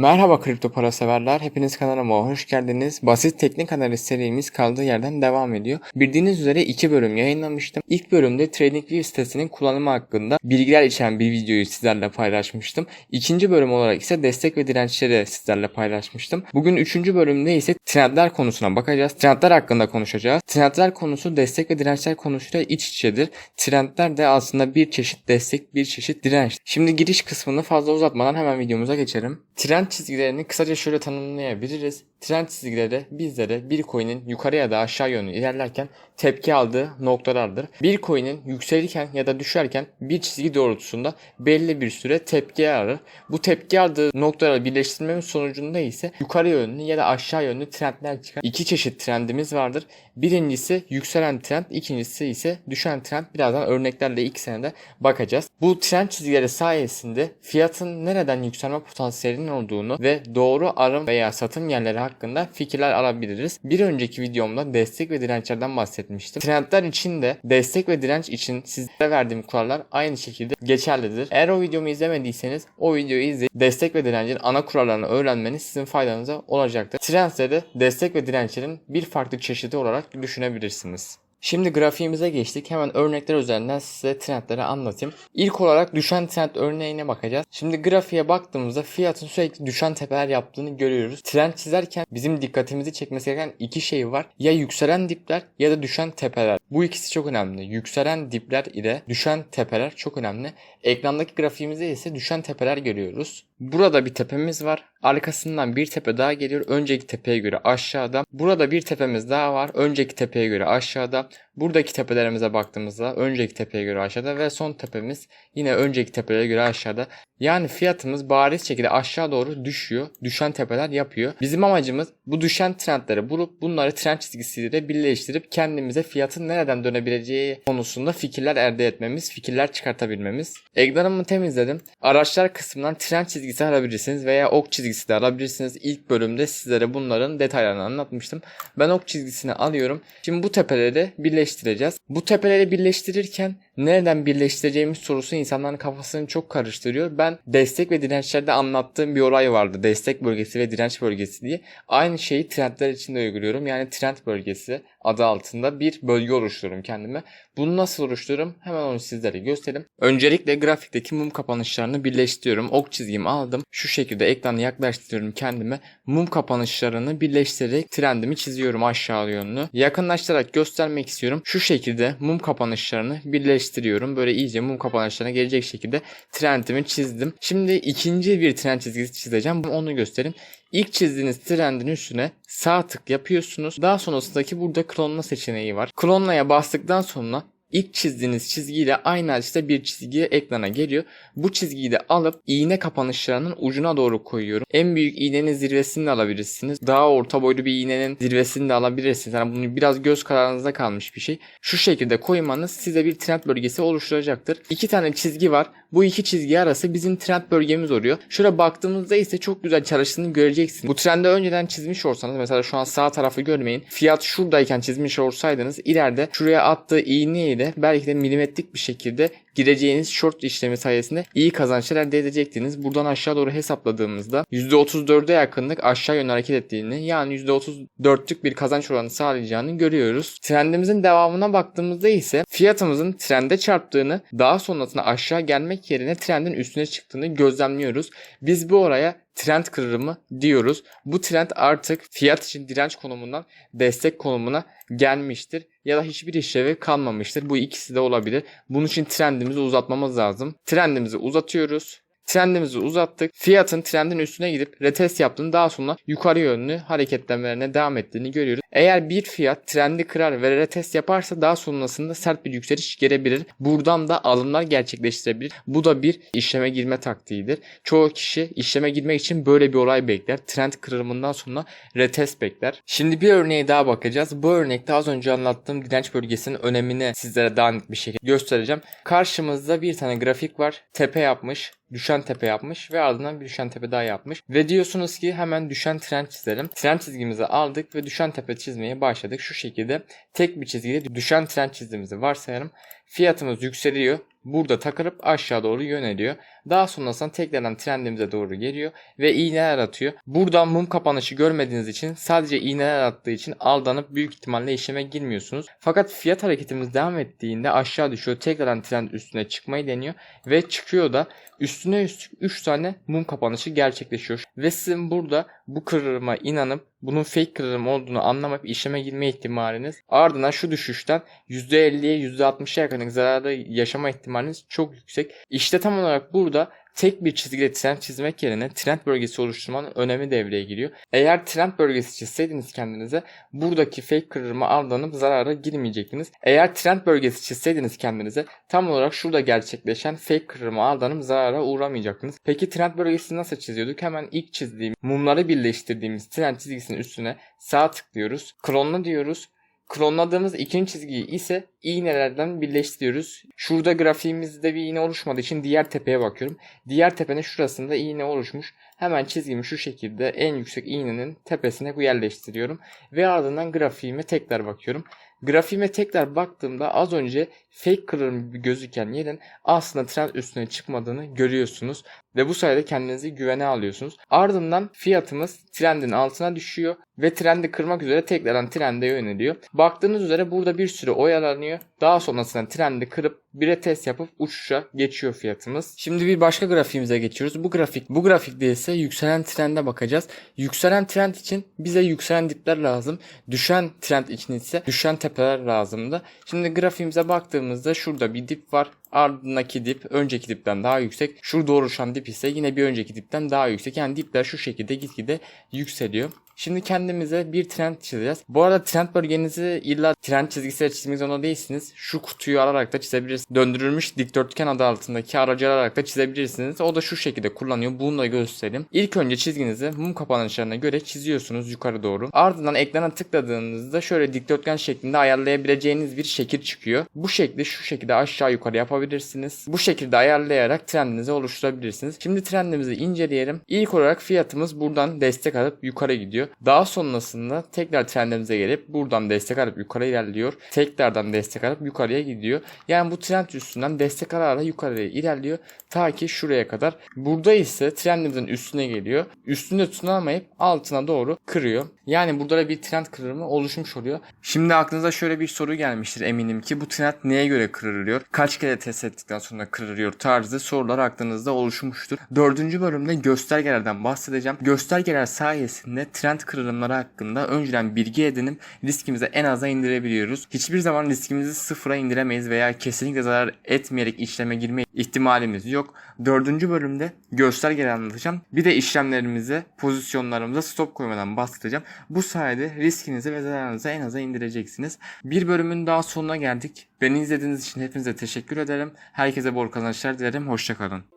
Merhaba kripto para severler. Hepiniz kanalıma hoş geldiniz. Basit teknik analiz serimiz kaldığı yerden devam ediyor. Bildiğiniz üzere 2 bölüm yayınlamıştım. İlk bölümde TradingView sitesinin kullanımı hakkında bilgiler içeren bir videoyu sizlerle paylaşmıştım. İkinci bölüm olarak ise destek ve dirençleri sizlerle paylaşmıştım. Bugün 3. bölümde ise trendler konusuna bakacağız. Trendler hakkında konuşacağız. Trendler konusu destek ve dirençler konusuyla iç içedir. Trendler de aslında bir çeşit destek, bir çeşit direnç. Şimdi giriş kısmını fazla uzatmadan hemen videomuza geçelim. Trend çizgilerini kısaca şöyle tanımlayabiliriz. Trend çizgileri bizlere bir coin'in yukarı ya da aşağı yönlü ilerlerken tepki aldığı noktalardır. Bir coin'in yükselirken ya da düşerken bir çizgi doğrultusunda belli bir süre tepki alır. Bu tepki aldığı noktaları birleştirmemiz sonucunda ise yukarı yönlü ya da aşağı yönlü trendler çıkar. İki çeşit trendimiz vardır. Birincisi yükselen trend, ikincisi ise düşen trend. Birazdan örneklerle ikisine de bakacağız. Bu trend çizgileri sayesinde fiyatın nereden yükselme potansiyelinin olduğunu ve doğru alım veya satım yerleri hakkında fikirler alabiliriz. Bir önceki videomda destek ve dirençlerden bahsetmiştim. Trendler için de destek ve direnç için sizlere verdiğim kurallar aynı şekilde geçerlidir. Eğer o videomu izlemediyseniz o videoyu izleyip destek ve direncin ana kurallarını öğrenmeniz sizin faydanıza olacaktır. Trendleri destek ve dirençlerin bir farklı çeşidi olarak düşünebilirsiniz. Şimdi grafiğimize geçtik. Hemen örnekler üzerinden size trendleri anlatayım. İlk olarak düşen trend örneğine bakacağız. Şimdi grafiğe baktığımızda fiyatın sürekli düşen tepeler yaptığını görüyoruz. Trend çizerken bizim dikkatimizi çekmesi gereken iki şey var. Ya yükselen dipler ya da düşen tepeler. Bu ikisi çok önemli. Yükselen dipler ile düşen tepeler çok önemli. Ekrandaki grafiğimizde ise düşen tepeler görüyoruz. Burada bir tepemiz var. Arkasından bir tepe daha geliyor. Önceki tepeye göre aşağıda. Burada bir tepemiz daha var. Önceki tepeye göre aşağıda. Buradaki tepelerimize baktığımızda önceki tepeye göre aşağıda ve son tepemiz yine önceki tepelere göre aşağıda. Yani fiyatımız bariz şekilde aşağı doğru düşüyor. Düşen tepeler yapıyor. Bizim amacımız bu düşen trendleri bulup bunları trend çizgisiyle birleştirip kendimize fiyatın nereden dönebileceği konusunda fikirler elde etmemiz, fikirler çıkartabilmemiz. Ekranımı temizledim. Araçlar kısmından trend çizgisi alabilirsiniz veya ok çizgisi de alabilirsiniz. İlk bölümde sizlere bunların detaylarını anlatmıştım. Ben ok çizgisini alıyorum. Şimdi bu tepeleri birleştireceğiz. Bu tepeleri birleştirirken nereden birleştireceğimiz sorusu insanların kafasını çok karıştırıyor. Ben destek ve dirençlerde anlattığım bir olay vardı. Destek bölgesi ve direnç bölgesi diye. Aynı şeyi trendler için de uyguluyorum. Yani trend bölgesi adı altında bir bölge oluşturuyorum kendime. Bunu nasıl oluştururum? Hemen onu sizlere göstereyim. Öncelikle grafikteki mum kapanışlarını birleştiriyorum. Ok çizgimi aldım. Şu şekilde ekranı yaklaştırıyorum kendime. Mum kapanışlarını birleştirerek trendimi çiziyorum aşağı yönlü. Yakınlaştırarak göstermek istiyorum. Şu şekilde mum kapanışlarını birleştiriyorum. Böyle iyice mum kapanışlarına gelecek şekilde trendimi çizdim. Şimdi ikinci bir trend çizgisi çizeceğim. Onu göstereyim. İlk çizdiğiniz trendin üstüne sağ tık yapıyorsunuz. Daha sonrasındaki burada klonla seçeneği var. Klonlaya bastıktan sonra İlk çizdiğiniz çizgiyle aynı açıda bir çizgi ekrana geliyor. Bu çizgiyi de alıp iğne kapanışlarının ucuna doğru koyuyorum. En büyük iğnenin zirvesini de alabilirsiniz. Daha orta boylu bir iğnenin zirvesini de alabilirsiniz. Yani bunu biraz göz kararınızda kalmış bir şey. Şu şekilde koymanız size bir trend bölgesi oluşturacaktır. İki tane çizgi var. Bu iki çizgi arası bizim trend bölgemiz oluyor. Şöyle baktığımızda ise çok güzel çalıştığını göreceksiniz. Bu trendi önceden çizmiş olsanız, mesela şu an sağ tarafı görmeyin. Fiyat şuradayken çizmiş olsaydınız ileride şuraya attığı iğne ile belki de milimetrik bir şekilde gireceğiniz short işlemi sayesinde iyi kazançlar elde edecektiniz. Buradan aşağı doğru hesapladığımızda %34'e yakınlık aşağı yönlü hareket ettiğini, yani %34'lük bir kazanç oranı sağlayacağını görüyoruz. Trendimizin devamına baktığımızda ise fiyatımızın trende çarptığını, daha sonrasında aşağı gelmek yerine trendin üstüne çıktığını gözlemliyoruz. Biz bu oraya trend kırılımı diyoruz. Bu trend artık fiyat için direnç konumundan destek konumuna gelmiştir ya da hiçbir işlevi kalmamıştır. Bu ikisi de olabilir. Bunun için trendimizi uzatmamız lazım. Trendimizi uzatıyoruz. Trendimizi uzattık. Fiyatın trendin üstüne gidip retest yaptığını, daha sonra yukarı yönlü hareketlenmelerine devam ettiğini görüyoruz. Eğer bir fiyat trendi kırar ve retest yaparsa daha sonrasında sert bir yükseliş gelebilir. Buradan da alımlar gerçekleştirebilir. Bu da bir işleme girme taktiğidir. Çoğu kişi işleme girmek için böyle bir olay bekler. Trend kırılımından sonra retest bekler. Şimdi bir örneğe daha bakacağız. Bu örnekte az önce anlattığım direnç bölgesinin önemini sizlere daha net bir şekilde göstereceğim. Karşımızda bir tane grafik var. Tepe yapmış. Düşen tepe yapmış ve ardından bir düşen tepe daha yapmış. Ve diyorsunuz ki hemen düşen trend çizelim. Trend çizgimizi aldık ve düşen tepe çizmeye başladık. Şu şekilde tek bir çizgiyle düşen trend çizdiğimizi varsayalım. fiyatımız yükseliyor. Burada takılıp aşağı doğru yöneliyor. Daha sonrasında tekrardan trendimize doğru geliyor ve iğneler atıyor. Buradan mum kapanışı görmediğiniz için, sadece iğneler attığı için aldanıp büyük ihtimalle işleme girmiyorsunuz. Fakat fiyat hareketimiz devam ettiğinde aşağı düşüyor. Tekrardan trend üstüne çıkmayı deniyor ve çıkıyor da üstüne üstlük 3 tane mum kapanışı gerçekleşiyor. Ve sizin burada bu kırılıma inanıp bunun fake kırılım olduğunu anlamayıp işleme girme ihtimaliniz, ardından şu düşüşten %50'ye %60'a yakın zararı yaşama ihtimaliniz çok yüksek. İşte tam olarak burada tek bir çizgide trend çizmek yerine trend bölgesi oluşturmanın önemi devreye giriyor. Eğer trend bölgesi çizseydiniz kendinize, buradaki fake kırılma aldanıp zarara girmeyecektiniz. Eğer trend bölgesi çizseydiniz kendinize, tam olarak şurada gerçekleşen fake kırılma aldanıp zarara uğramayacaktınız. Peki trend bölgesini nasıl çiziyorduk? Hemen ilk çizdiğim mumları birleştirdiğimiz trend çizgisinin üstüne sağ tıklıyoruz. Klonla diyoruz. Klonladığımız ikinci çizgiyi ise iğnelerden birleştiriyoruz. Şurada grafiğimizde bir iğne oluşmadığı için diğer tepeye bakıyorum. Diğer tepenin şurasında iğne oluşmuş. Hemen çizgimi şu şekilde en yüksek iğnenin tepesine yerleştiriyorum. Ve ardından grafiğime tekrar bakıyorum. Grafiğime tekrar baktığımda az önce fake kırılım gibi gözüken yerin aslında trend üstüne çıkmadığını görüyorsunuz. Ve bu sayede kendinizi güvene alıyorsunuz. Ardından fiyatımız trendin altına düşüyor ve trendi kırmak üzere tekrardan trende yöneliyor. Baktığınız üzere burada bir süre oyalanıyor. Daha sonrasında trendi kırıp bir retest yapıp uçuşa geçiyor fiyatımız. Şimdi bir başka grafiğimize geçiyoruz. Bu grafikte ise yükselen trende bakacağız. Yükselen trend için bize yükselen dipler lazım. Düşen trend için ise düşen tepeler lazımdı. Şimdi grafiğimize baktığımızda şurada bir dip var. Ardındaki dip önceki dipten daha yüksek. Şurada oluşan dip ise yine bir önceki dipten daha yüksek. Yani dipler şu şekilde gitgide yükseliyor. Şimdi kendimize bir trend çizeceğiz. Bu arada trend bölgenizi illa trend çizgisiyle çizmek zorunda değilsiniz. Şu kutuyu alarak da çizebilirsiniz. Döndürülmüş dikdörtgen adı altındaki aracı alarak da çizebilirsiniz. O da şu şekilde kullanıyor. Bunu da göstereyim. İlk önce çizginizi mum kapanışlarına göre çiziyorsunuz yukarı doğru. Ardından ekrana tıkladığınızda şöyle dikdörtgen şeklinde ayarlayabileceğiniz bir şekil çıkıyor. Bu şekli şu şekilde aşağı yukarı yapabilirsiniz. Bu şekilde ayarlayarak trendinizi oluşturabilirsiniz. Şimdi trendimizi inceleyelim. İlk olarak fiyatımız buradan destek alıp yukarı gidiyor. Daha sonrasında tekrar trendimize gelip buradan destek alıp yukarı ilerliyor. Tekrardan destek alıp yukarıya gidiyor. Yani bu trend üstünden destek alarak yukarıya ilerliyor. Ta ki şuraya kadar. Burada ise trendimizin üstüne geliyor. Üstünde tutunamayıp altına doğru kırıyor. Yani burada da bir trend kırılımı oluşmuş oluyor. Şimdi aklınıza şöyle bir soru gelmiştir eminim ki, bu trend neye göre kırılıyor? Kaç kere test ettikten sonra kırılıyor tarzı sorular aklınızda oluşmuştur. 4. bölümde göstergelerden bahsedeceğim. Göstergeler sayesinde trend kırılımları hakkında önceden bilgi edinip riskimizi en aza indirebiliyoruz. Hiçbir zaman riskimizi sıfıra indiremeyiz veya kesinlikle zarar etmeyerek işleme girme ihtimalimiz yok. 4. bölümde göstergeleri anlatacağım. Bir de işlemlerimize, pozisyonlarımıza stop koymadan bahsedeceğim. Bu sayede riskinizi ve zararınızı en aza indireceksiniz. Bir bölümün daha sonuna geldik. Beni izlediğiniz için hepinize teşekkür ederim. Herkese bol kazançlar dilerim. Hoşça kalın.